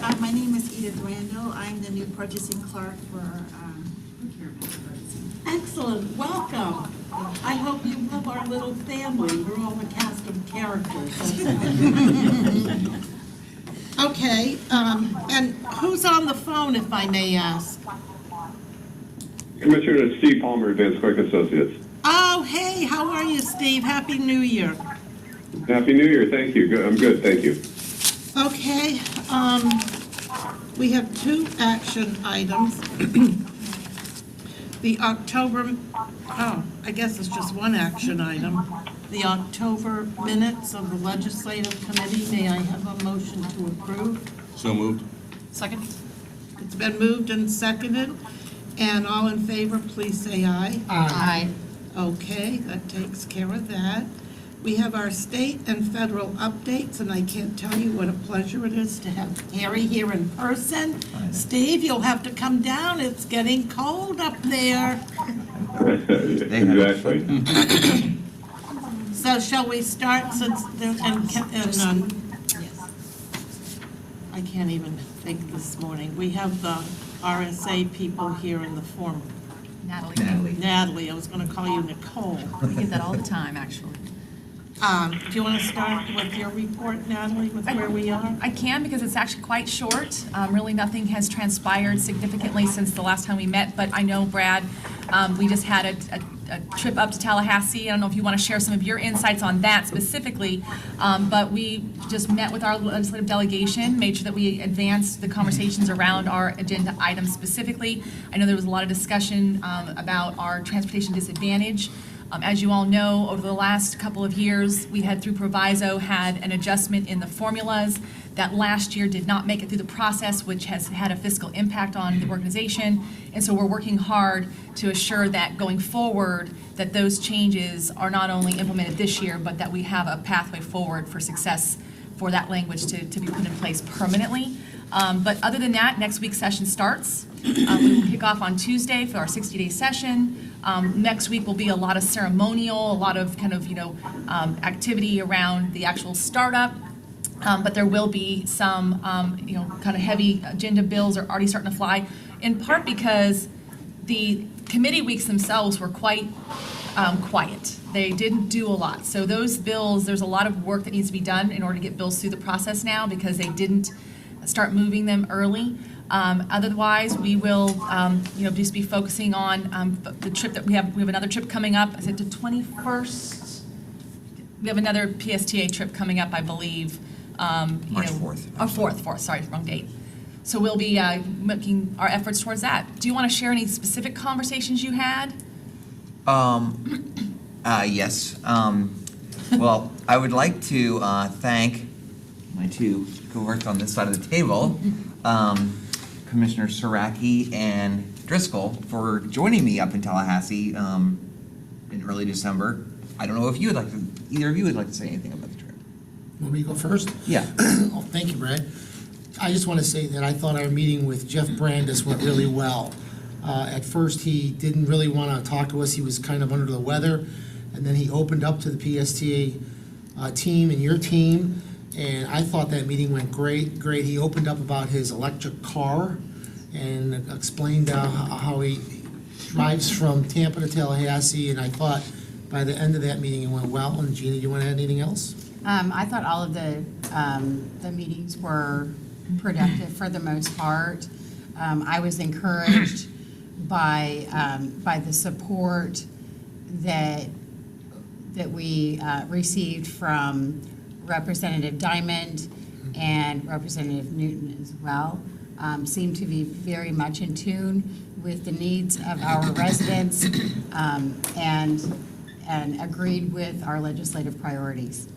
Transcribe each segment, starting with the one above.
My name is Edith Randall. I'm the new purchasing clerk for procurement. Excellent, welcome. I hope you love our little family. We're all a cast of characters. Okay, and who's on the phone, if I may ask? Commissioner Steve Palmer, Advanced Quick Associates. Oh, hey, how are you, Steve? Happy New Year. Happy New Year. Thank you. Good. I'm good. Thank you. Okay, we have two action items. The October, I guess it's just one action item. The October minutes of the Legislative Committee. May I have a motion to approve? So moved. Second? It's been moved and seconded, and all in favor, please say aye. Aye. Okay, that takes care of that. We have our state and federal updates, and I can't tell you what a pleasure it is to have Harry here in person. Steve, you'll have to come down. It's getting cold up there. Exactly. So shall we start since, I can't even think this morning. We have the RSA people here in the form. Natalie, I was going to call you Nicole. We get that all the time, actually. Do you want to start with your report, Natalie, with where we are? I can, because it's actually quite short. Really, nothing has transpired significantly since the last time we met, but I know, Brad, we just had a trip up to Tallahassee. I don't know if you want to share some of your insights on that specifically, but we just met with our legislative delegation, made sure that we advanced the conversations around our agenda items specifically. I know there was a lot of discussion about our transportation disadvantage. As you all know, over the last couple of years, we had, through proviso, had an adjustment in the formulas that last year did not make it through the process, which has had a fiscal impact on the organization. And so we're working hard to assure that going forward, that those changes are not only implemented this year, but that we have a pathway forward for success for that language to be put in place permanently. But other than that, next week's session starts. We will kick off on Tuesday for our 60-day session. Next week will be a lot of ceremonial, a lot of kind of, activity around the actual startup. But there will be some, kind of heavy agenda bills are already starting to fly, in part because the committee weeks themselves were quite quiet. They didn't do a lot. So those bills, there's a lot of work that needs to be done in order to get bills through the process now, because they didn't start moving them early. Otherwise, we will, just be focusing on the trip that we have. We have another trip coming up. Is it the 21st? We have another PSTA trip coming up, I believe. March 4th. Oh, 4th, sorry, wrong date. So we'll be making our efforts towards that. Do you want to share any specific conversations you had? Yes. Well, I would like to thank my two who worked on this side of the table, Commissioner Saraki and Driscoll, for joining me up in Tallahassee in early December. I don't know if either of you would like to say anything about the trip. Want me to go first? Yeah. Oh, thank you, Brad. I just want to say that I thought our meeting with Jeff Brandis went really well. At first, he didn't really want to talk to us. He was kind of under the weather. And then he opened up to the PSTA team and your team. And I thought that meeting went great. He opened up about his electric car and explained how he drives from Tampa to Tallahassee. And I thought by the end of that meeting, it went well. And Gina, do you want to add anything else? I thought all of the meetings were productive for the most part. I was encouraged by the support that we received from Representative Diamond and Representative Newton as well. Seemed to be very much in tune with the needs of our residents and agreed with our legislative priorities.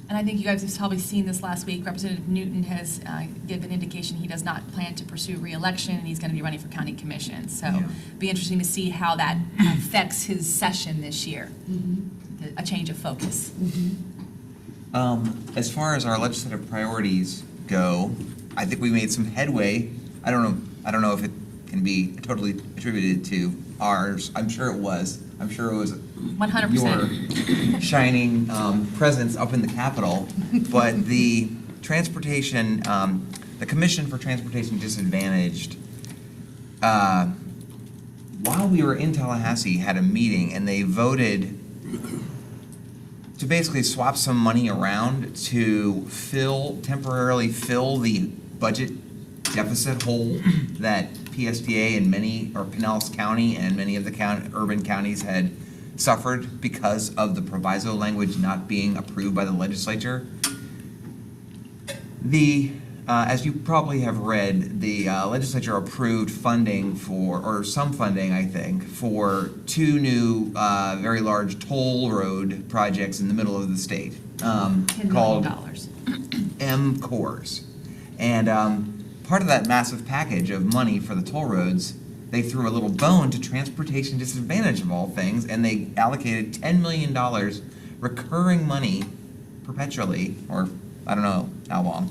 And I think you guys have probably seen this last week. Representative Newton has given indication he does not plan to pursue re-election, and he's going to be running for county commission. So it'll be interesting to see how that affects his session this year. Mm-hmm. A change of focus. As far as our legislative priorities go, I think we made some headway. I don't know if it can be totally attributed to ours. I'm sure it was 100%. your shining presence up in the Capitol. But the transportation, the Commission for Transportation Disadvantaged, while we were in Tallahassee, had a meeting, and they voted to basically swap some money around to temporarily fill the budget deficit hole that PSTA and Pinellas County and many of the urban counties had suffered because of the proviso language not being approved by the legislature. As you probably have read, the legislature approved funding some funding, I think, for 2 new very large toll road projects in the middle of the state $10 called million. M-Cores. And part of that massive package of money for the toll roads, they threw a little bone to transportation disadvantage of all things, and they allocated $10 million recurring money perpetually, or I don't know how long,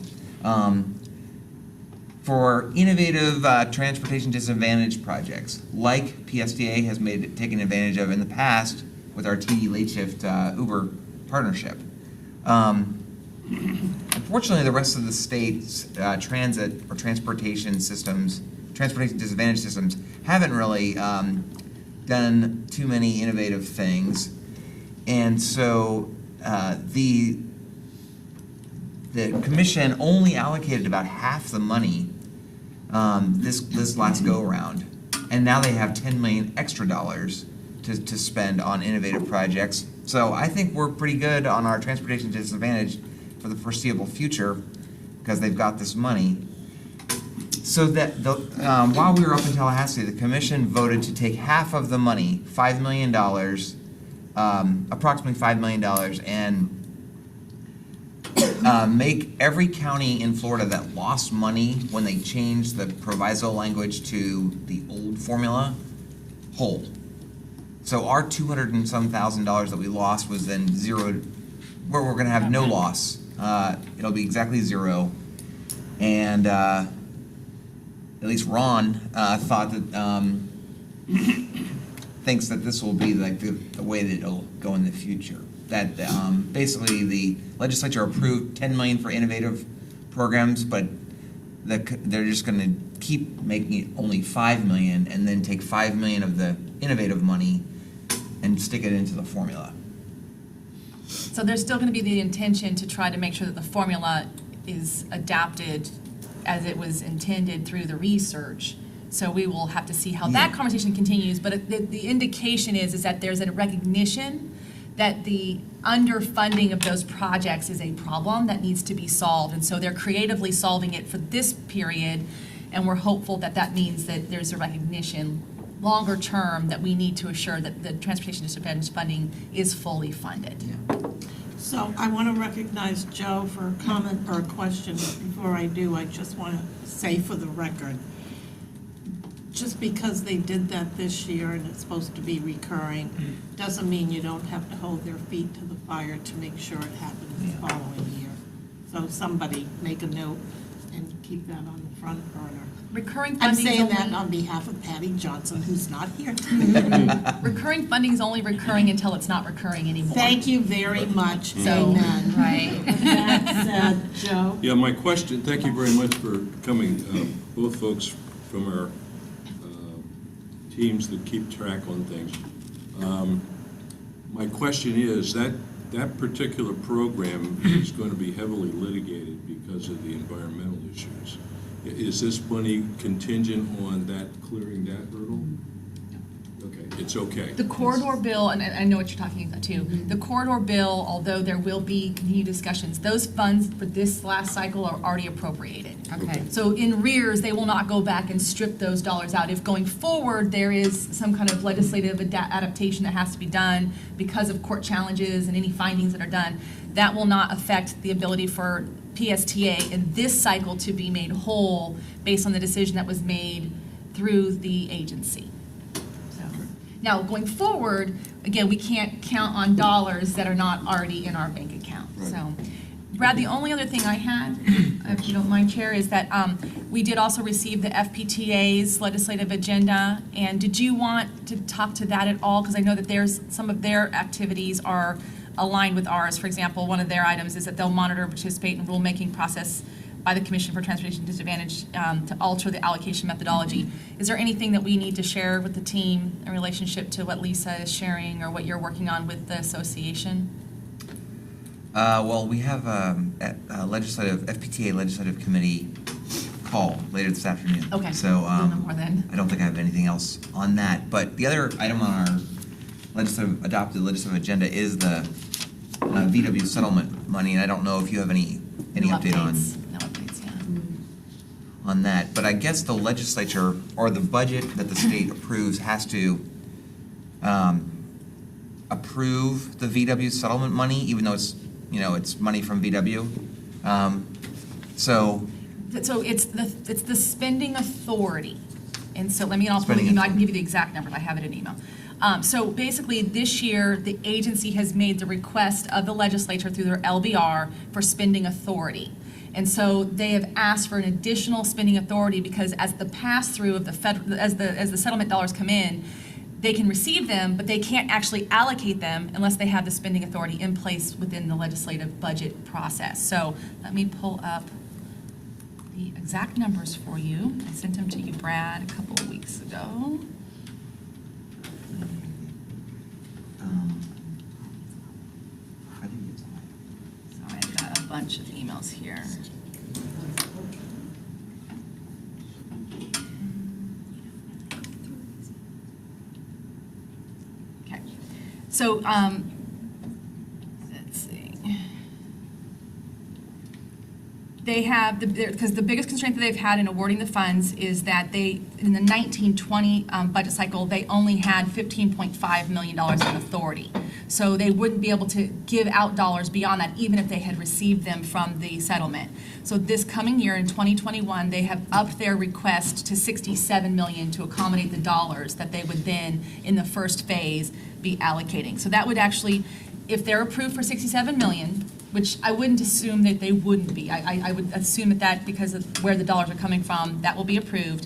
for innovative transportation disadvantage projects, like PSTA has taken advantage of in the past with our TD Late Shift Uber partnership. Unfortunately, the rest of the state's transit or transportation disadvantage systems haven't really done too many innovative things. And so the commission only allocated about half the money this last go-around. And now they have $10 million extra dollars to spend on innovative projects. So I think we're pretty good on our transportation disadvantage for the foreseeable future because they've got this money. So that while we were up in Tallahassee, the commission voted to take half of the money, $5 million, approximately $5 million, and make every county in Florida that lost money when they changed the proviso language to the old formula whole. So our $200 and some thousand that we lost was then zeroed, where we're going to have no loss. It'll be exactly zero. And at least Ron thought that thinks that this will be like the way that it'll go in the future. That basically the legislature approved $10 million for innovative programs, but they're just going to keep making it only $5 million, and then take $5 million of the innovative money and stick it into the formula. So there's still going to be the intention to try to make sure that the formula is adapted as it was intended through the research. So we will have to see how that conversation continues. But the indication is that there's a recognition that the underfunding of those projects is a problem that needs to be solved. And so they're creatively solving it for this period. And we're hopeful that that means that there's a recognition longer term that we need to assure that the transportation disadvantage funding is fully funded. So I want to recognize Joe for a comment or a question. Before I do, I just want to say for the record, just because they did that this year and it's supposed to be recurring, doesn't mean you don't have to hold their feet to the fire to make sure it happens the following year. So somebody make a note and keep that on the front burner. Recurring I'm funding saying that on behalf of Patty Johnson, who's not here. recurring funding is only recurring until it's not recurring anymore. Thank you very much. So, Amen. right. With that said, Joe? Yeah, my question, thank you very much for coming, both folks from our teams that keep track on things. My question is, that particular program is going to be heavily litigated because of the environmental issues. Is this money contingent on that clearing that hurdle? Okay, it's okay. The corridor bill, and I know what you're talking about too, the corridor bill, although there will be continued discussions, those funds for this last cycle are already appropriated. Okay. So in rears, they will not go back and strip those dollars out. If going forward, there is some kind of legislative adaptation that has to be done because of court challenges and any findings that are done, that will not affect the ability for PSTA in this cycle to be made whole based on the decision that was made through the agency. So, now, going forward, again, we can't count on dollars that are not already in our bank account. So, Brad, the only other thing I had, if you don't mind, Chair, is that we did also receive the FPTA's legislative agenda. And did you want to talk to that at all? Because I know that there's some of their activities are aligned with ours. For example, one of their items is that they'll monitor and participate in rulemaking process by the Commission for Transportation Disadvantage to alter the allocation methodology. Is there anything that we need to share with the team in relationship to what Lisa is sharing or what you're working on with the association? Well, we have a FPTA legislative committee call later this afternoon. Okay. So We'll know more then. I don't think I have anything else on that. But the other item on our adopted legislative agenda is the VW settlement money, and I don't know if you have any No update updates. No updates, yeah. on that. But I guess the legislature or the budget that the state approves has to approve the VW settlement money, even though it's money from VW. So So it's the spending authority. And so I'll pull the Spending email, I can authority. give you the exact number, I have it in email. So basically, this year, the agency has made the request of the legislature through their LBR for spending authority. And so they have asked for an additional spending authority because as the pass-through of the federal, as the settlement dollars come in, they can receive them, but they can't actually allocate them unless they have the spending authority in place within the legislative budget process. So let me pull up the exact numbers for you. I sent them to you, Brad, a couple of weeks ago. Sorry, I've got a bunch of emails here. Okay, so, let's see. They have, because the biggest constraint that they've had in awarding the funds is that they, in the 1920 budget cycle, they only had $15.5 million in authority. So they wouldn't be able to give out dollars beyond that, even if they had received them from the settlement. So this coming year, in 2021, they have upped their request to $67 million to accommodate the dollars that they would then, in the first phase, be allocating. So that would actually, if they're approved for $67 million, which I wouldn't assume that they wouldn't be. I would assume that because of where the dollars are coming from, that will be approved.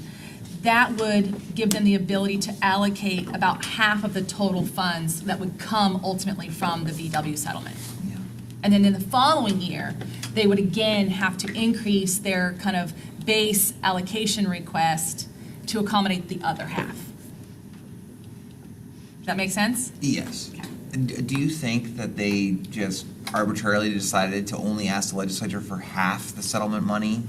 That would give them the ability to allocate about half of the total funds that would come ultimately from the VW settlement. Yeah. And then in the following year, they would again have to increase their kind of base allocation request to accommodate the other half. Does that make sense? Yes. Okay. Do you think that they just arbitrarily decided to only ask the legislature for half the settlement money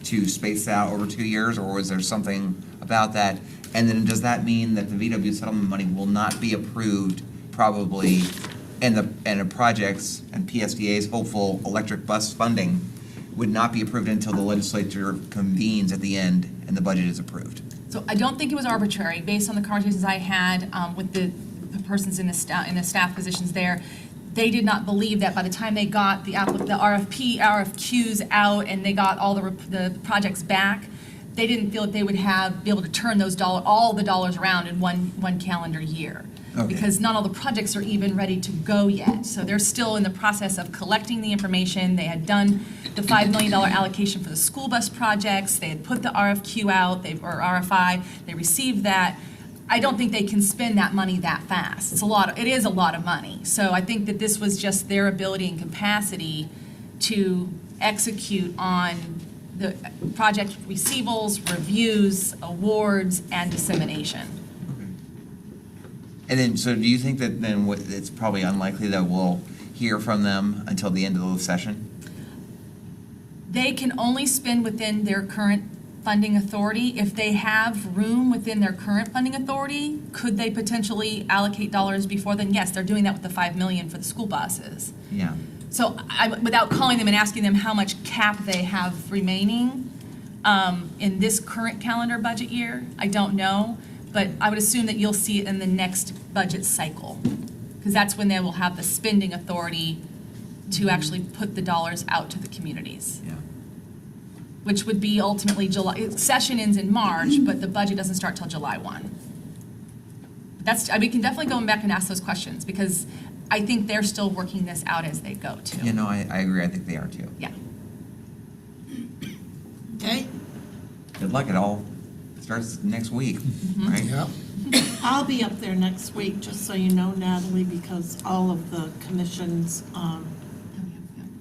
to space out over 2 years, or was there something about that? And then does that mean that the VW settlement money will not be approved probably, and the projects and PSTA's hopeful electric bus funding would not be approved until the legislature convenes at the end and the budget is approved? So I don't think it was arbitrary, based on the conversations I had with the persons in the staff positions there. They did not believe that by the time they got the RFQs out, and they got all the projects back, they didn't feel that they would be able to turn all the dollars around in one calendar year. Okay. Because not all the projects are even ready to go yet. So they're still in the process of collecting the information. They had done the $5 million allocation for the school bus projects. They had put the RFQ out, or RFI. They received that. I don't think they can spend that money that fast. It is a lot of money. So I think that this was just their ability and capacity to execute on the project receivables, reviews, awards, and dissemination. And then, so do you think that then it's probably unlikely that we'll hear from them until the end of the session? They can only spend within their current funding authority. If they have room within their current funding authority, could they potentially allocate dollars before then? Yes, they're doing that with the $5 million for the school buses. Yeah. So without calling them and asking them how much cap they have remaining in this current calendar budget year, I don't know. But I would assume that you'll see it in the next budget cycle, because that's when they will have the spending authority to actually put the dollars out to the communities. Yeah. Which would be ultimately July. Session ends in March, but the budget doesn't start till July 1. We can definitely go back and ask those questions, because I think they're still working this out as they go too. You know, I agree. I think they are too. Yeah. Okay, Good luck. It all starts next week, right? Yep. I'll be up there next week, just so you know, Natalie, because all of the commissions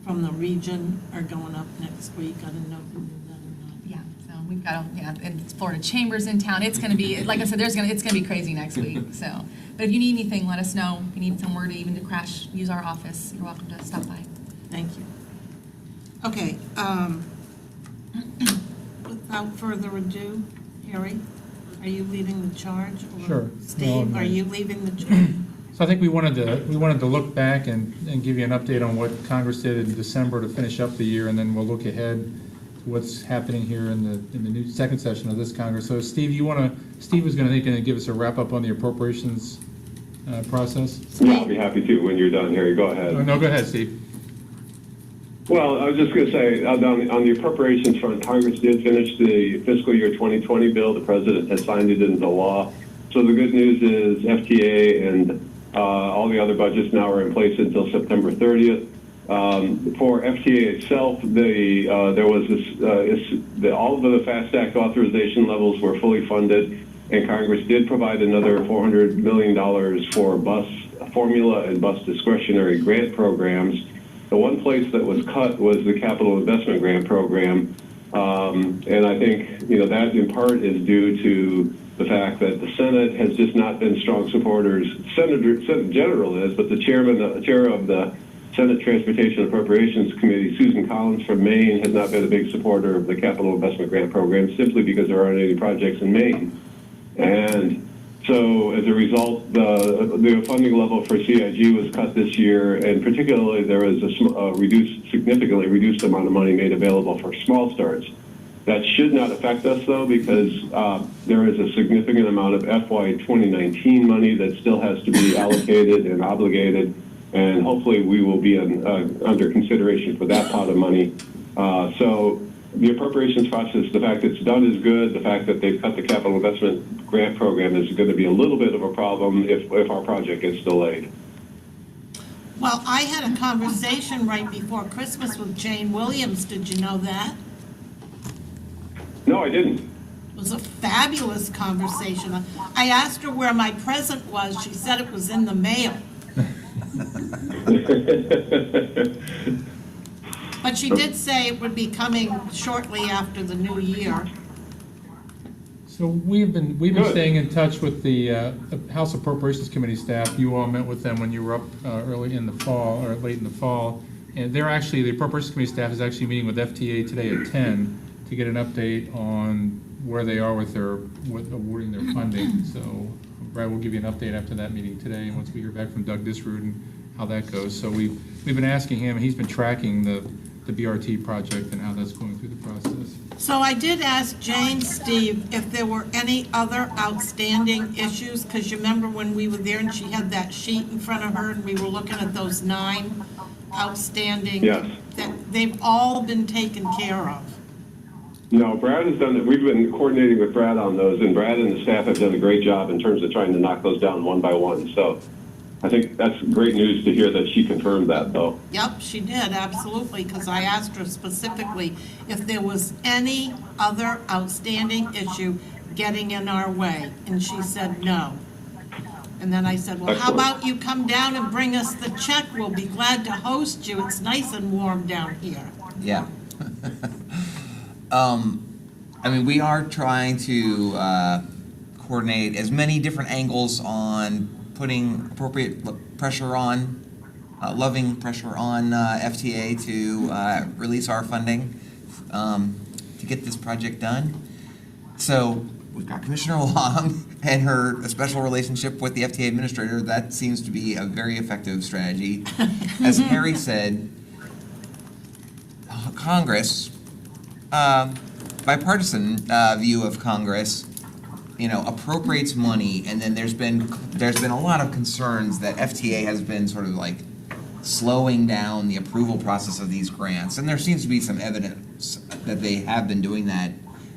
from the region are going up next week. I didn't know if you knew that or not. Yeah, so we've got, and Florida Chambers in town. It's gonna be, like I said, it's gonna be crazy next week, so. But if you need anything, let us know. If you need somewhere to even to crash, use our office, you're welcome to stop by. Thank you. Okay, without further ado, Harry, are you leading the charge? Or Sure. Steve, are you leading the charge? So I think we wanted to look back and give you an update on what Congress did in December to finish up the year, and then we'll look ahead to what's happening here in the new second session of this Congress. So Steve, Steve was gonna give us a wrap up on the appropriations process. Yeah, I'll be happy to when you're done, Harry. Go ahead. No, go ahead, Steve. Well, I was just going to say, on the appropriations front, Congress did finish the fiscal year 2020 bill. The president has signed it into law. So the good news is FTA and all the other budgets now are in place until September 30th. For FTA itself, there was this, all of the FAST Act authorization levels were fully funded, and Congress did provide another $400 million for bus formula and bus discretionary grant programs. The one place that was cut was the capital investment grant program, and I think that in part is due to the fact that the Senate has just not been strong supporters. Senate General is, but the chair of the Senate Transportation Appropriations Committee, Susan Collins from Maine, has not been a big supporter of the capital investment grant program simply because there aren't any projects in Maine. And so as a result, the funding level for CIG was cut this year, and particularly there was a significantly reduced amount of money made available for small starts. That should not affect us, though, because there is a significant amount of FY 2019 money that still has to be allocated and obligated, and hopefully we will be under consideration for that pot of money. So the appropriations process, the fact it's done is good. The fact that they've cut the capital investment grant program is going to be a little bit of a problem if our project gets delayed. Well, I had a conversation right before Christmas with Jane Williams. Did you know that? No, I didn't. It was a fabulous conversation. I asked her where my present was. She said it was in the mail. But she did say it would be coming shortly after the new year. So we've been staying in touch with the House Appropriations Committee staff. You all met with them when you were up early in the fall, or late in the fall. And the Appropriations Committee staff is actually meeting with FTA today at 10 to get an update on where they are with awarding their funding. So Brad will give you an update after that meeting today, once we hear back from Doug Disrood and how that goes. So we've been asking him, and he's been tracking the BRT project and how that's going through the process. So I did ask Jane, Steve, if there were any other outstanding issues, because you remember when we were there and she had that sheet in front of her and we were looking at those 9 outstanding. Yes. That they've all been taken care of. No, Brad has done it. We've been coordinating with Brad on those, and Brad and the staff have done a great job in terms of trying to knock those down one by one. So I think that's great news to hear that she confirmed that, though. Yep, she did, absolutely, because I asked her specifically if there was any other outstanding issue getting in our way, and she said no. And then I said, well, how about you come down and bring us the check? We'll be glad to host you. It's nice and warm down here. Yeah. We are trying to coordinate as many different angles on putting appropriate pressure on, loving pressure on FTA to release our funding to get this project done. So we've got Commissioner Long and her special relationship with the FTA administrator. That seems to be a very effective strategy. As Harry said, Congress, bipartisan view of Congress, appropriates money, and then there's been a lot of concerns that FTA has been sort of like slowing down the approval process of these grants, and there seems to be some evidence that they have been doing that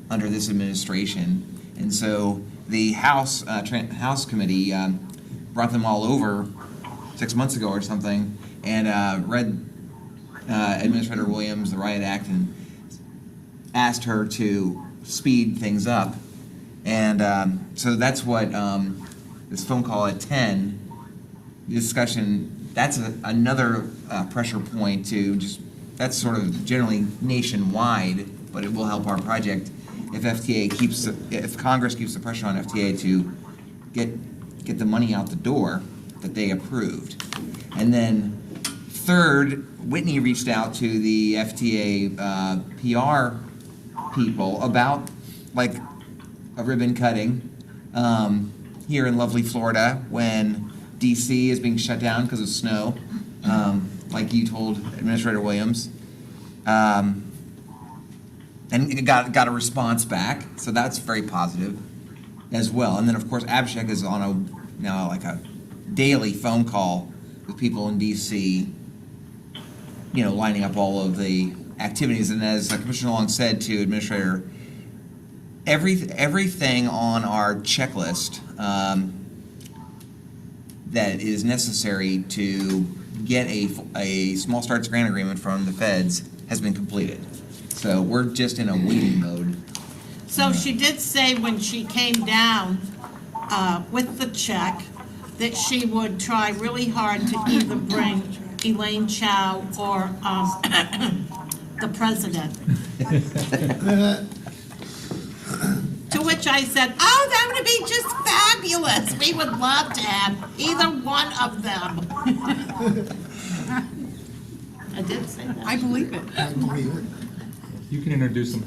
under this administration. And so the House Committee brought them all over 6 months ago or something, and read Administrator Williams the Riot Act and asked her to speed things up. And so that's what this phone call at 10, the discussion, that's another pressure point to just that's sort of generally nationwide, but it will help our project if Congress keeps the pressure on FTA to get the money out the door that they approved. And then third, Whitney reached out to the FTA PR people about like a ribbon cutting here in lovely Florida when DC is being shut down because of snow, like you told Administrator Williams. And it got a response back, so that's very positive as well. And then, of course, Abhishek is on a daily phone call with people in DC, lining up all of the activities. And as Commissioner Long said to Administrator, everything on our checklist that is necessary to get a small starts grant agreement from the feds has been completed. So we're just in a waiting mode. So she did say when she came down with the check that she would try really hard to either bring Elaine Chao or the president. To which I said, oh, that would be just fabulous. We would love to have either one of them. I did say that. I believe it. I believe it. You can introduce them.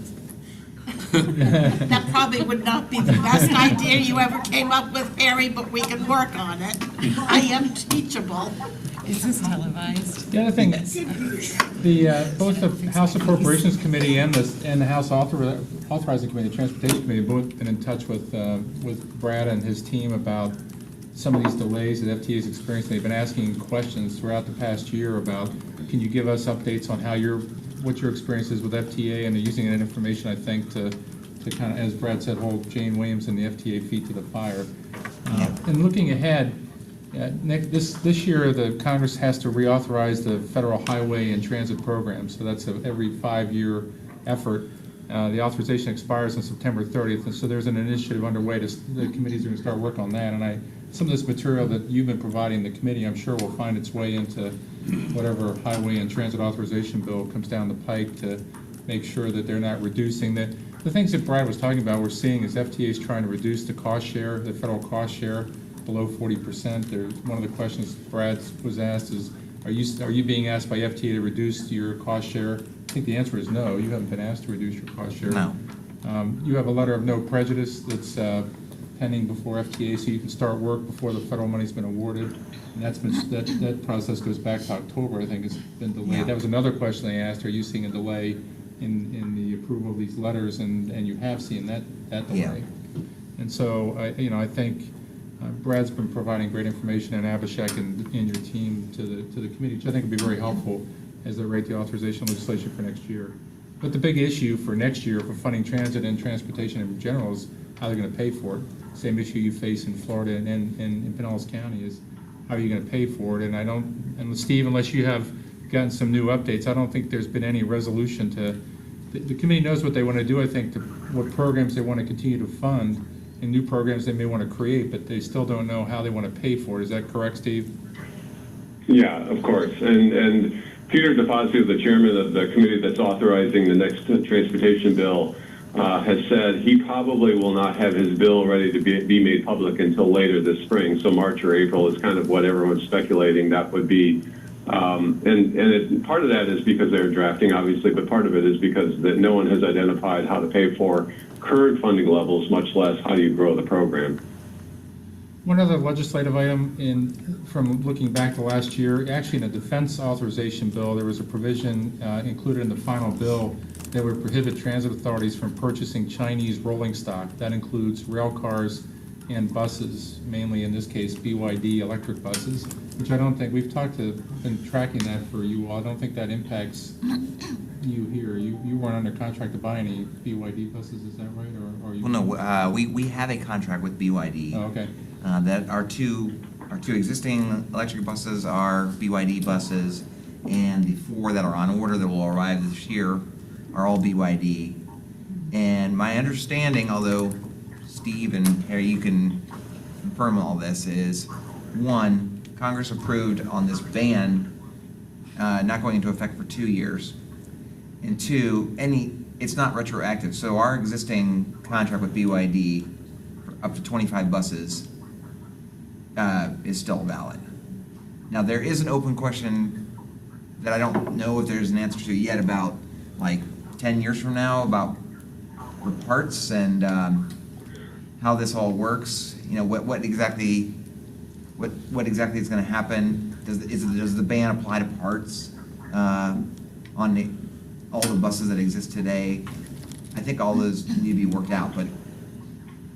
That probably would not be the best idea you ever came up with, Harry, but we can work on it. I am teachable. Is this televised? The other thing, both the House Appropriations Committee and the House Authorizing Committee, the Transportation Committee, both been in touch with Brad and his team about some of these delays that FTA has experienced. They've been asking questions throughout the past year about, can you give us updates on what your experience is with FTA, and they're using that information, I think, to kind of, as Brad said, hold Jane Williams and the FTA feet to the fire. And looking ahead, this year, the Congress has to reauthorize the federal highway and transit program, so that's every 5-year effort. The authorization expires on September 30th, and so there's an initiative underway. The committees are going to start work on that, and some of this material that you've been providing the committee, I'm sure will find its way into whatever highway and transit authorization bill comes down the pike to make sure that they're not reducing the things that Brad was talking about. We're seeing is FTA is trying to reduce the cost share, the federal cost share, below 40%. One of the questions Brad was asked is, are you being asked by FTA to reduce your cost share? I think the answer is no. You haven't been asked to reduce your cost share. No. You have a letter of no prejudice that's pending before FTA, so you can start work before the federal money's been awarded. And that process goes back to October. I think it's been delayed. Yeah. That was another question they asked. Are you seeing a delay in the approval of these letters? And you have seen that delay. Yeah. And so I think Brad's been providing great information, and Abhishek and your team to the committee, which I think would be very helpful as they rate the authorization legislation for next year. But the big issue for next year for funding transit and transportation in general is how they're going to pay for it. Same issue you face in Florida and in Pinellas County is how are you going to pay for it? And Steve, unless you have gotten some new updates, I don't think there's been any resolution to. The committee knows what they want to do, I think, what programs they want to continue to fund and new programs they may want to create, but they still don't know how they want to pay for it. Is that correct, Steve? Yeah, of course. And Peter DeFazio, the chairman of the committee that's authorizing the next transportation bill, has said he probably will not have his bill ready to be made public until later this spring. So March or April is kind of what everyone's speculating that would be. Part of that is because they're drafting, obviously, but part of it is because that no one has identified how to pay for current funding levels, much less how do you grow the program. One other legislative item from looking back to last year, actually in the defense authorization bill, there was a provision included in the final bill that would prohibit transit authorities from purchasing Chinese rolling stock. That includes rail cars and buses, mainly in this case BYD electric buses, which I don't think, been tracking that for you all. I don't think that impacts you here. You weren't under contract to buy any BYD buses, is that right? Or you? Well, no, we have a contract with BYD. Oh, okay. That our two existing electric buses are BYD buses, and the 4 that are on order that will arrive this year are all BYD. And my understanding, although Steve and Harry, you can confirm all this, is 1, Congress approved on this ban not going into effect for 2 years. And two, it's not retroactive. So our existing contract with BYD for up to 25 buses is still valid. Now, there is an open question that I don't know if there's an answer to yet about, like, 10 years from now, about the parts and how this all works. You know, what exactly is going to happen? Does the ban apply to parts on all the buses that exist today? I think all those need to be worked out, but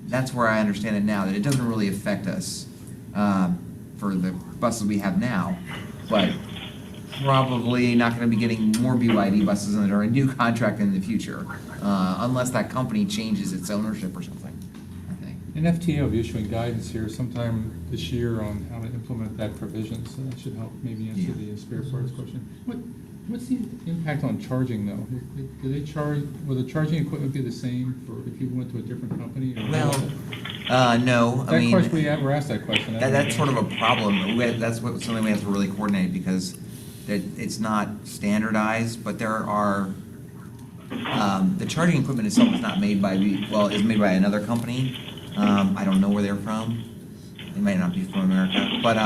that's where I understand it now, that it doesn't really affect us for the buses we have now, but probably not going to be getting more BYD buses under a new contract in the future, unless that company changes its ownership or something, I think. And FTA will be issuing guidance here sometime this year on how to implement that provision, so that should help maybe answer the spare parts question. What's the impact on charging, though? Do they charge, will the charging equipment be the same for if you went to a different company? Or No, I that mean, question, we asked that question. that's sort of a problem. That's something we have to really coordinate, because it's not standardized, but there are, the charging equipment itself is not made by, is made by another company. I don't know where they're from. They might not be from America, but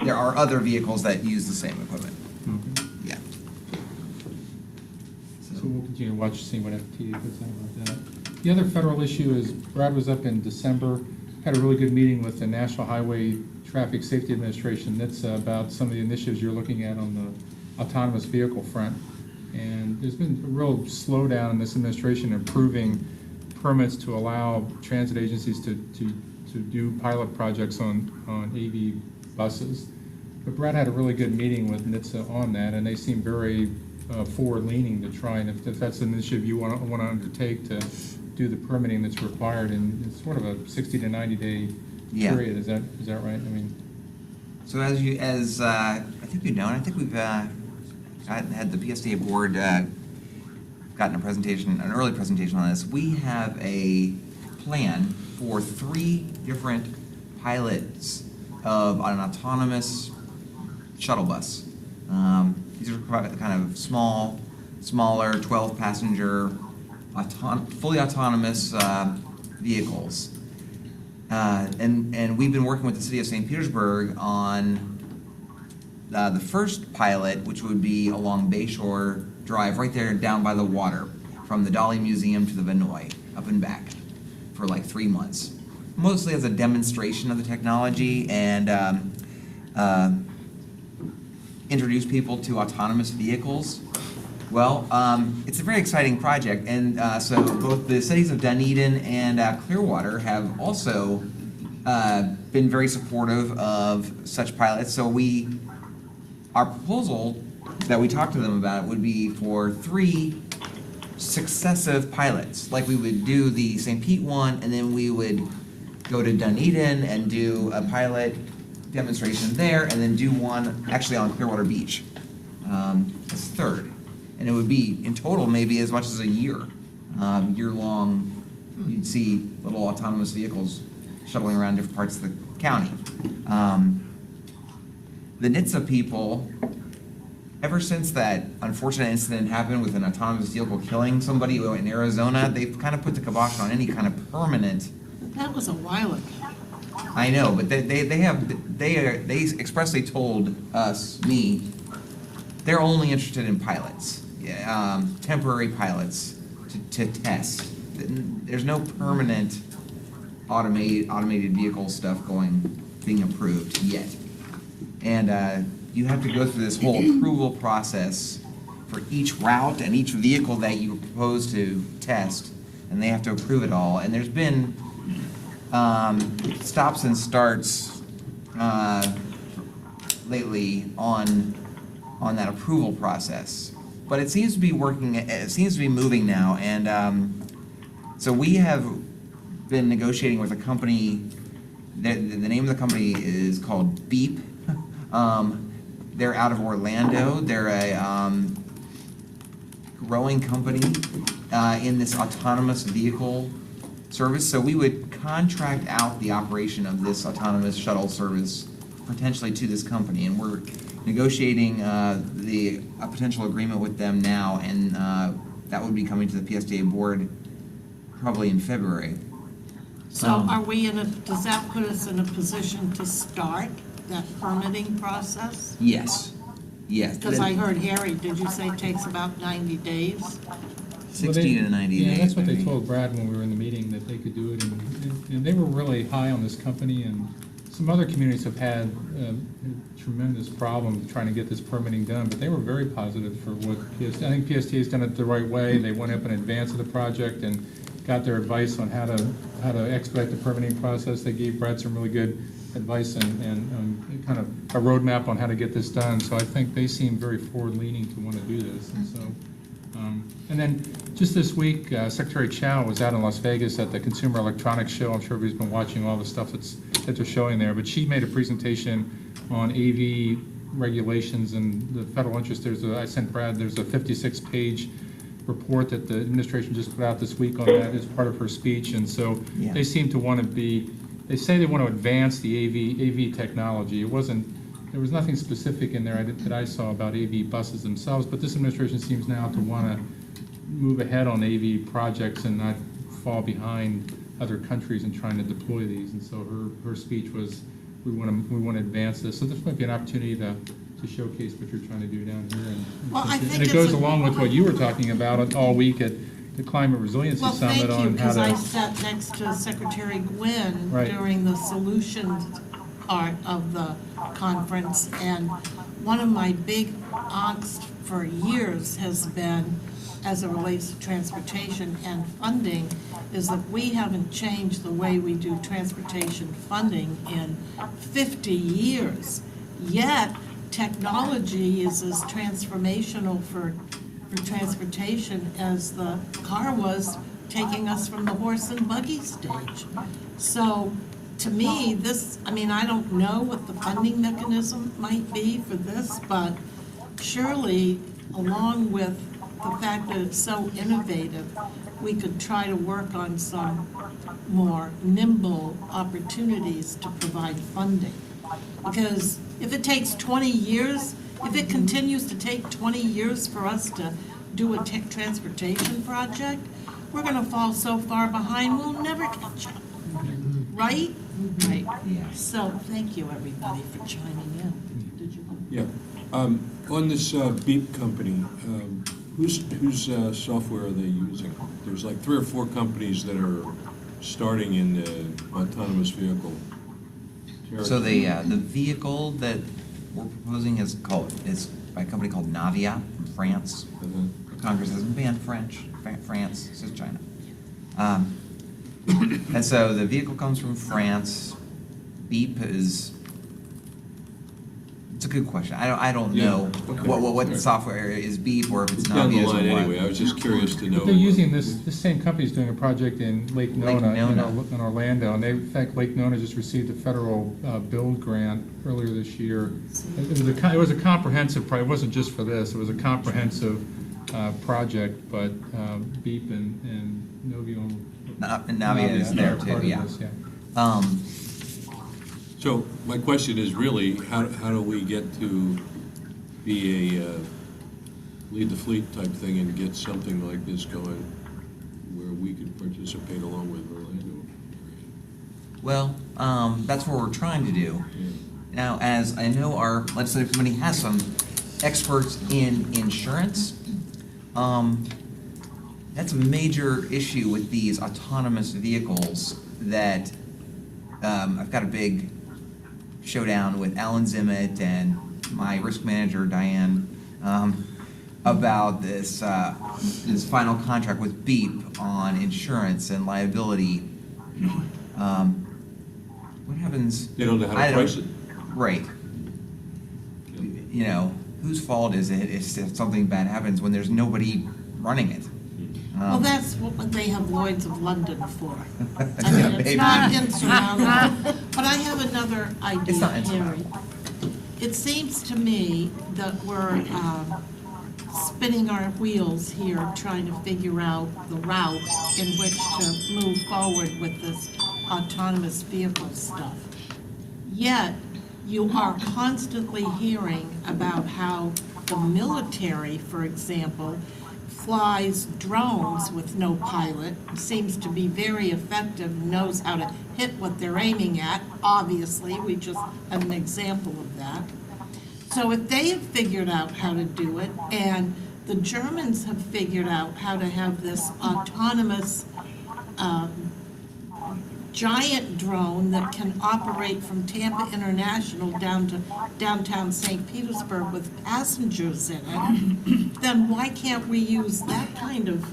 there are other vehicles that use the same equipment. Okay. Yeah. So we'll continue to watch, see what FTA puts out about that. The other federal issue is, Brad was up in December, had a really good meeting with the National Highway Traffic Safety Administration, NHTSA, about some of the initiatives you're looking at on the autonomous vehicle front. And there's been a real slowdown in this administration improving permits to allow transit agencies to do pilot projects on AV buses. But Brad had a really good meeting with NHTSA on that, and they seem very forward-leaning to try, and if that's an initiative you want to undertake to do the permitting that's required, and it's sort of a 60 to 90 day period. Is that right? I mean, So I think you know, and I think we've had the PSTA board gotten an early presentation on this. We have a plan for 3 different pilots of an autonomous shuttle bus. These are kind of smaller 12-passenger, fully autonomous vehicles. And we've been working with the city of St. Petersburg on the first pilot, which would be along Bayshore Drive, right there down by the water, from the Dali Museum to the Vinoy, up and back, for like 3 months. Mostly as a demonstration of the technology and introduce people to autonomous vehicles. Well, it's a very exciting project, and so both the cities of Dunedin and Clearwater have also been very supportive of such pilots. So our proposal that we talked to them about would be for 3 successive pilots. Like we would do the St. Pete one, and then we would go to Dunedin and do a pilot demonstration there, and then do one actually on Clearwater Beach as third. And it would be, in total, maybe as much as a year-long, you'd see little autonomous vehicles shuttling around different parts of the county. The NHTSA people, ever since that unfortunate incident happened with an autonomous vehicle killing somebody in Arizona, they've kind of put the kibosh on any kind of permanent. That was a while ago. I know, but they expressly told me, they're only interested in pilots, temporary pilots to test. There's no permanent automated vehicle stuff being approved yet. And you have to go through this whole approval process for each route and each vehicle that you propose to test, and they have to approve it all. And there's been stops and starts lately on that approval process, but it seems to be working. It seems to be moving now, and so we have been negotiating with a company. The name of the company is called Beep. They're out of Orlando. They're a growing company in this autonomous vehicle service. So we would contract out the operation of this autonomous shuttle service potentially to this company, and we're negotiating a potential agreement with them now, and that would be coming to the PSTA board probably in February. So are we does that put us in a position to start that permitting process? Yes, yes. Because I heard Harry, did you say it takes about 90 days? 60 to 90 days. Yeah, that's what they maybe. told Brad when we were in the meeting, that they could do it, and they were really high on this company, and some other communities have had a tremendous problem trying to get this permitting done, but they were very positive for what PSTA, I think PSTA has done it the right way. They went up in advance of the project and got their advice on how to expedite the permitting process. They gave Brad some really good advice and kind of a roadmap on how to get this done. So I think they seem very forward-leaning to want to do this, and so. And then, just this week, Secretary Chow was out in Las Vegas at the Consumer Electronics Show. I'm sure everybody's been watching all the stuff that they're showing there, but she made a presentation on AV regulations and the federal interest. I sent Brad, there's a 56-page report that the administration just put out this week on that as part of her speech, and so Yeah. they seem to want to they say they want to advance the AV technology. There was nothing specific in there that I saw about AV buses themselves, but this administration seems now to want to move ahead on AV projects and not fall behind other countries in trying to deploy these. And so her speech was, we want to advance this. So this might be an opportunity to showcase what you're trying to do down here. Well, I think and it it's goes a- along with what you were talking about all week at the Climate Resiliency Well, Summit thank you, on how because to. I sat next to Secretary Gwynn Right. during the solutions part of the conference, and one of my big angst for years has been, as it relates to transportation and funding, is that we haven't changed the way we do transportation funding in 50 years. Yet, technology is as transformational for transportation as the car was taking us from the horse and buggy stage. So, to me, I don't know what the funding mechanism might be for this, but surely, along with the fact that it's so innovative, we could try to work on some more nimble opportunities to provide funding. Because if it takes 20 years, if it continues to take 20 years for us to do a transportation project, we're gonna fall so far behind, we'll never catch up. Right? Right. Yeah. So, thank you, everybody, for chiming in. Did you? Yeah. On this Beep company, whose software are they using? There's like 3 or 4 companies that are starting in the autonomous vehicle. So the vehicle that we're proposing is by a company called Navia from France. Congress hasn't banned France, it's just China. And so the vehicle comes from France. Beep is, it's a good question. I don't know okay. what the software is, Beep, or if it's Down the Navia's or line what. anyway, I was just curious to know. But they're using this same company's doing a project in Lake Nona Nona. in Orlando, and in fact, Lake Nona just received a federal build grant earlier this year. It was a comprehensive, it wasn't just for this, it was a comprehensive project, but Beep and Novio. Navia is there are part too, of yeah. this, So my question is really, how do we get to be a lead the fleet type thing and get something like this going where we can participate along with Orlando? Well, that's what we're trying to do. Now, as I know our legislative committee has some experts in insurance, that's a major issue with these autonomous vehicles that I've got a big showdown with Alan Zimmett and my risk manager, Diane, about this final contract with Beep on insurance and liability. What happens? They don't know how to price it. Right. You know, whose fault is it if something bad happens when there's nobody running it? Well, that's what they have Lloyd's of London for. I mean, Maybe. it's not insurmountable. But I have another It's not idea, Harry. insurmountable. It seems to me that we're spinning our wheels here, trying to figure out the route in which to move forward with this autonomous vehicle stuff. Yet, you are constantly hearing about how the military, for example, flies drones with no pilot, seems to be very effective, knows how to hit what they're aiming at. Obviously, we just have an example of that. So if they have figured out how to do it, and the Germans have figured out how to have this autonomous giant drone that can operate from Tampa International down to downtown St. Petersburg with passengers in it, then why can't we use that kind of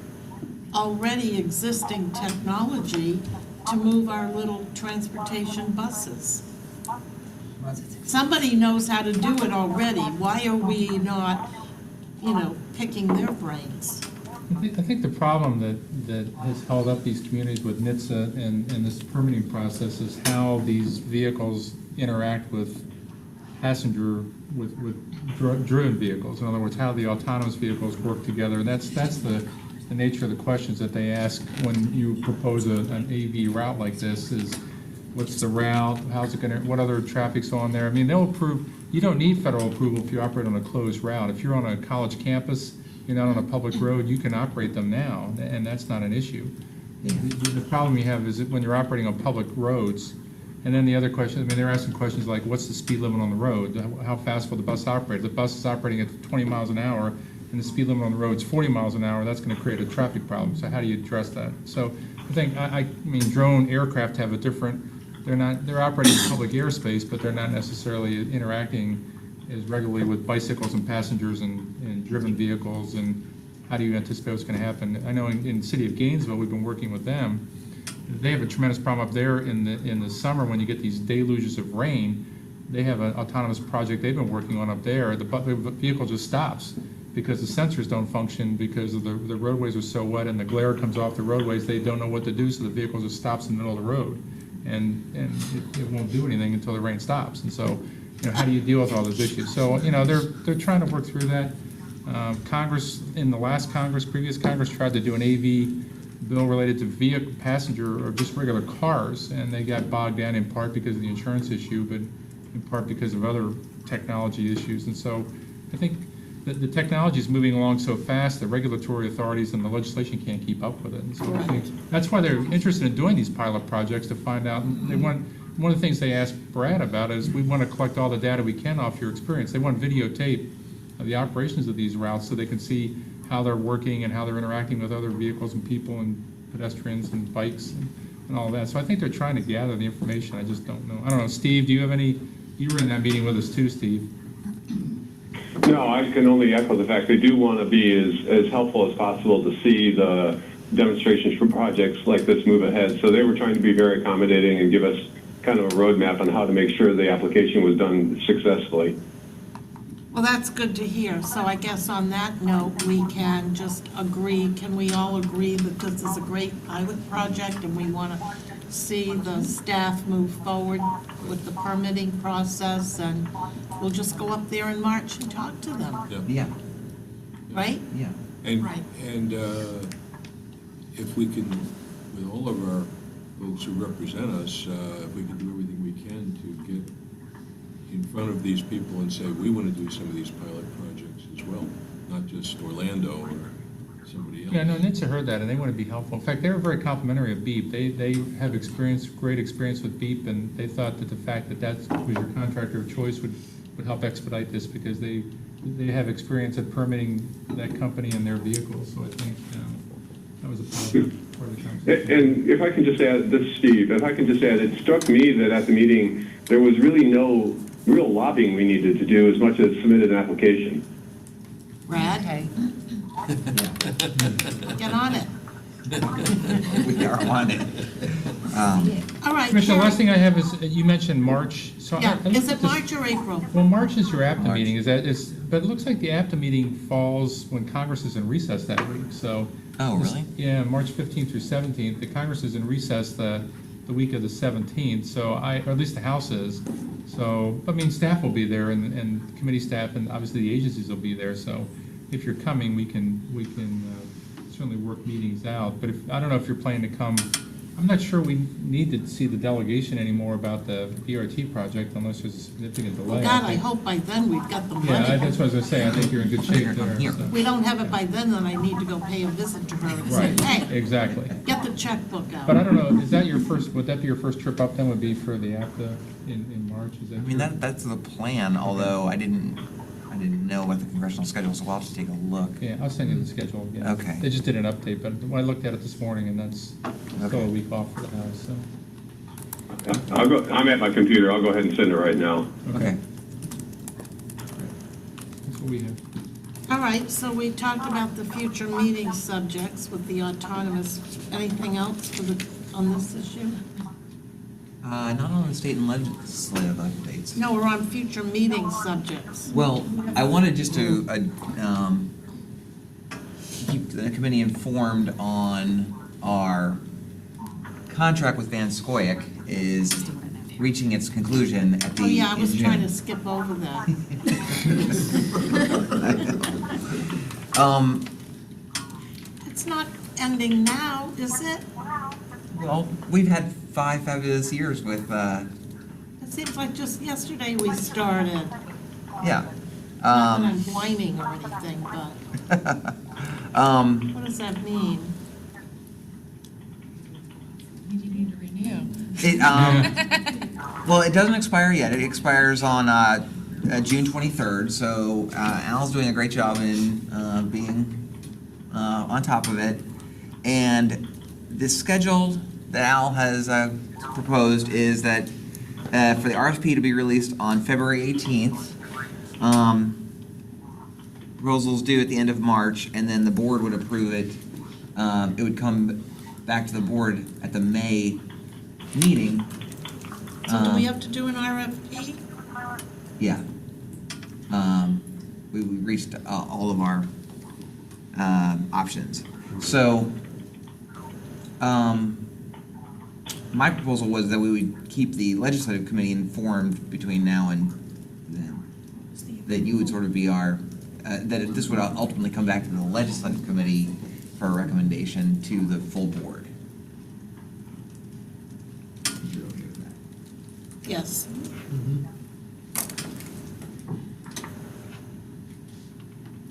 already existing technology to move our little transportation buses? Somebody knows how to do it already. Why are we not, picking their brains? I think the problem that has held up these communities with NHTSA and this permitting process is how these vehicles interact with driven vehicles. In other words, how the autonomous vehicles work together. And that's the nature of the questions that they ask when you propose an AV route like this is, what's the route, how's it gonna, what other traffic's on there? I mean, they'll approve, you don't need federal approval if you operate on a closed route. If you're on a college campus, you're not on a public road, you can operate them now, and that's not an issue. The problem you have is that when you're operating on public roads, and then the other question, I mean, they're asking questions like, what's the speed limit on the road? How fast will the bus operate? If the bus is operating at 20 miles an hour, and the speed limit on the road is 40 miles an hour, that's gonna create a traffic problem. So how do you address that? So I think, I mean, drone aircraft have a different, they're operating in public airspace, but they're not necessarily interacting as regularly with bicycles and passengers and driven vehicles, and how do you anticipate what's going to happen? I know in the city of Gainesville, we've been working with them. They have a tremendous problem up there in the summer when you get these deluges of rain. They have an autonomous project they've been working on up there. The vehicle just stops because the sensors don't function because of the roadways are so wet and the glare comes off the roadways. They don't know what to do, so the vehicle just stops in the middle of the road, and it won't do anything until the rain stops. And so, how do you deal with all those issues? So, they're trying to work through that. Congress, in the last Congress, previous Congress, tried to do an AV bill related to vehicle, passenger, or just regular cars, and they got bogged down in part because of the insurance issue, but in part because of other technology issues. And so I think that the technology is moving along so fast, the regulatory authorities and the legislation can't keep up with it. And so I think that's why they're interested in doing these pilot projects, to find out. One of the things they asked Brad about is, we want to collect all the data we can off your experience. They want videotape of the operations of these routes so they can see how they're working and how they're interacting with other vehicles and people and pedestrians and bikes and all that. So I think they're trying to gather the information. I just don't know. I don't know, Steve, do you have any, you were in that meeting with us too, Steve. No, I can only echo the fact they do want to be as helpful as possible to see the demonstrations for projects like this move ahead. So they were trying to be very accommodating and give us kind of a roadmap on how to make sure the application was done successfully. Well, that's good to hear. So I guess on that note, we can just agree, can we all agree that this is a great pilot project and we want to see the staff move forward with the permitting process, and we'll just go up there in March and talk to them, Yeah, right? yeah. And if we can, with all of our folks who represent us, if we can do everything we can to get in front of these people and say, we want to do some of these pilot projects as well, not just Orlando or somebody else. Yeah, no, NHTSA heard that, and they want to be helpful. In fact, they were very complimentary of BEEP. They have great experience with BEEP, and they thought that the fact that that was your contractor of choice would help expedite this, because they have experience at permitting that company and their vehicles. So I think that was a positive part of the conversation. And if I can just add, this is Steve, if I can just add, it struck me that at the meeting, there was really no real lobbying we needed to do as much as submitted an application. Brad, Okay. get on it. We are on it. All right. Commissioner, the last Karen. thing I have is, you mentioned March. So Yeah, I is looked it at this- March or April? Well, March is your APTA March. meeting, but it looks like the APTA meeting falls when Congress is in recess that week, so. Oh, really? Yeah, March 15th through 17th. The Congress is in recess the week of the 17th, so or at least the House is. So, I mean, staff will be there, and committee staff, and obviously the agencies will be there, so if you're coming, we can certainly work meetings out. But I don't know if you're planning to come I'm not sure we need to see the delegation anymore about the BRT project unless there's a significant delay. Well, God, I hope by then we've got the Yeah, money. that's what I was gonna say, I think you're in good shape there. Here. so. If we don't have it by then I need to go pay a visit to her and say, Right, hey, exactly. get the checkbook out. But I don't know, is that your first, would that be your first trip up then, would be for the APTA in March, is that? I mean, that's the plan, although I didn't know about the congressional schedule, so I'll have to take a look. Yeah, I'll send you the schedule again. Okay. They just did an update, but when I looked at it this morning, and that's still Okay. a week off for the House, so. I'll go, I'm at my computer, I'll go ahead and send it right now. Okay. That's what we have. All right, so we talked about the future meeting subjects with the autonomous. Anything else on this issue? Not on the state and legislative updates. No, we're on future meeting subjects. Well, I wanted just to keep the committee informed on our contract with Van Scoyoc is reaching its conclusion at the. Oh, yeah, I was in trying June. to skip over that. It's not ending now, is it? Well, we've had 5 fabulous years with, It seems like just yesterday we started. yeah. Not that I'm whining or anything, but what does that mean? You need to renew. Well, it doesn't expire yet. It expires on June 23rd. So Al's doing a great job in being on top of it. And the schedule that Al has proposed is that for the RFP to be released on February 18th. Proposals due at the end of March, and then the board would approve it. It would come back to the board at the May meeting. So do we have to do an RFP? Yeah. We reached all of our options. So, my proposal was that we would keep the legislative committee informed between now and then. That you would sort of be our, that this would ultimately come back to the legislative committee for a recommendation to the full board. If you're okay with that. Yes.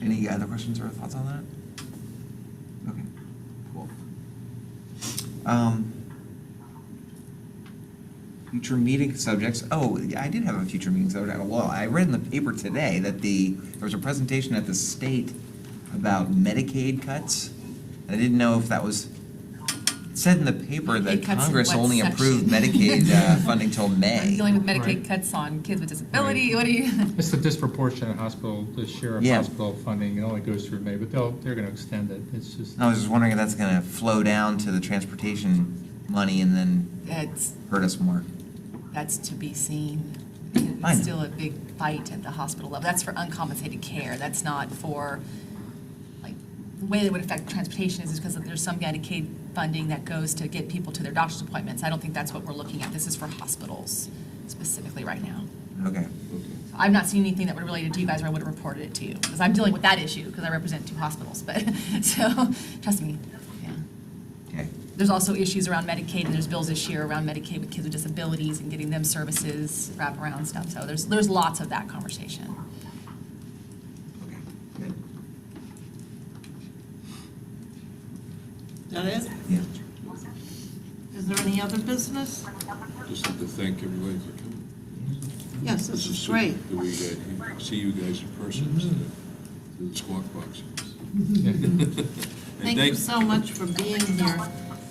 Any other questions or thoughts on that? Okay, cool. Future meeting subjects. Oh, yeah, I did have a future meeting subject. Well, I read in the paper today that there was a presentation at the state about Medicaid cuts. I didn't know if that was, it said in the paper that Medicaid cuts in Congress what only section? approved Medicaid funding till I'm May. dealing with Medicaid Right. cuts on kids with disability, what do you? It's the disproportionate hospital, the share of Yeah. hospital funding, it only goes through May, but they're gonna extend it, it's just. I was just wondering if that's gonna flow down to the transportation money and then It's, hurt us more. that's to be seen. I It's know. still a big fight at the hospital level. That's for uncompensated care. That's not for, like, the way that would affect transportation is because there's some Medicaid funding that goes to get people to their doctor's appointments. I don't think that's what we're looking at. This is for hospitals specifically right now. Okay. I've not seen anything that would relate it to you guys, or I would have reported it to you, because I'm dealing with that issue, because I represent 2 hospitals, but, so, trust me, yeah. Okay. There's also issues around Medicaid, and there's bills this year around Medicaid with kids with disabilities and getting them services, wraparound stuff, so there's lots of that conversation. Okay. Good. Is that it? Yeah. Is there any other business? Just like to thank everybody for coming. Yes, this is super great. that we see you guys in person instead of through the squawk box. Thank you so much for being here.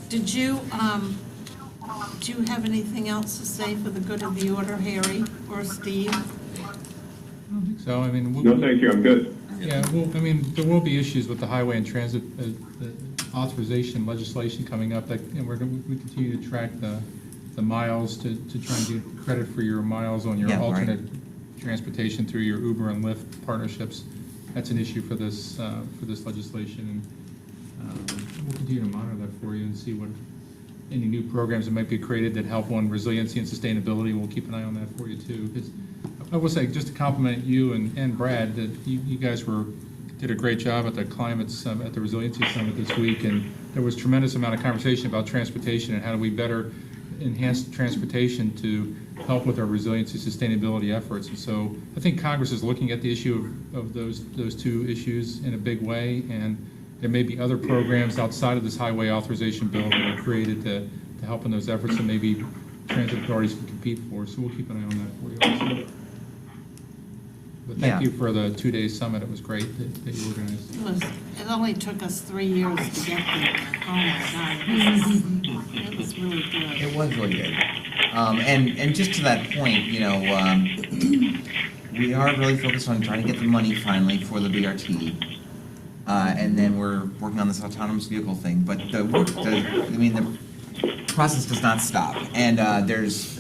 Did you have anything else to say for the good of the order, Harry or Steve? So, I mean. No, thank you, I'm good. Yeah, well, I mean, there will be issues with the highway and transit authorization legislation coming up, and we continue to track the miles to try and get credit for your miles on your Yeah, right. alternate transportation through your Uber and Lyft partnerships. That's an issue for this legislation, and we'll continue to monitor that for you and see what, any new programs that might be created that help on resiliency and sustainability. We'll keep an eye on that for you too. 'Cause I will say, just to compliment you and Brad, that you guys were did a great job at the climate summit, at the resiliency summit this week, and there was tremendous amount of conversation about transportation and how do we better enhance transportation to help with our resiliency sustainability efforts. And so I think Congress is looking at the issue of those two issues in a big way, and there may be other programs outside of this highway authorization bill that are created to help in those efforts that maybe transit authorities can compete for. So we'll keep an eye on that for you also. But thank Yeah. you for the 2-day summit. It was great that you organized. It only took us 3 years to get there. Oh my God, it was really good. It was really good. And just to that point, we are really focused on trying to get the money finally for the BRT. And then we're working on this autonomous vehicle thing, but the process does not stop. And there's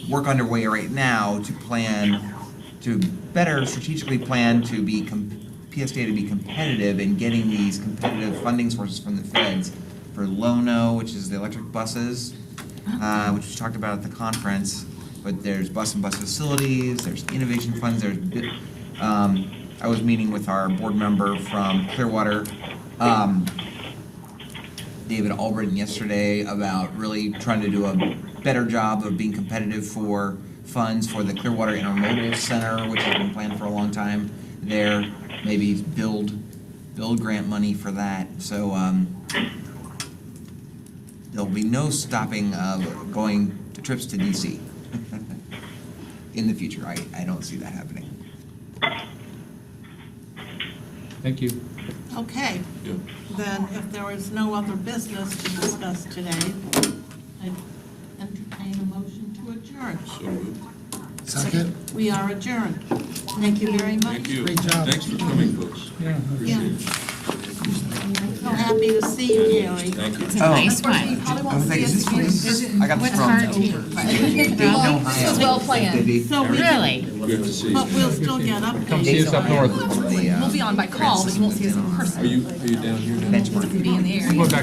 work underway right now to better strategically plan to be PSTA to be competitive in getting these competitive funding sources from the feds for LONO, which is the electric buses, which we talked about at the conference. But there's bus and bus facilities, there's innovation funds, I was meeting with our board member from Clearwater, David Albritton, yesterday about really trying to do a better job of being competitive for funds for the Clearwater Intermodal Center, which has been planned for a long time there, maybe build grant money for that. So there'll be no stopping going to trips to DC in the future. I don't see that happening. Thank you. Okay, Yeah. then if there is no other business to discuss today, I entertain a motion to adjourn. So moved. Second? We are adjourned. Thank you very much. Thank you. Great job. Thanks for coming, folks. Yeah. Appreciate it. So happy to see you, Gary. Thank you. It's a nice one. I was like, is this I got this wrong. Hard to, This was well planned. So we, really? Good to see you. but we'll still get Come updates. see us up north. We'll be on by call, but you won't see us in person. Are you down here now? Benchmark. Be in the area. Going back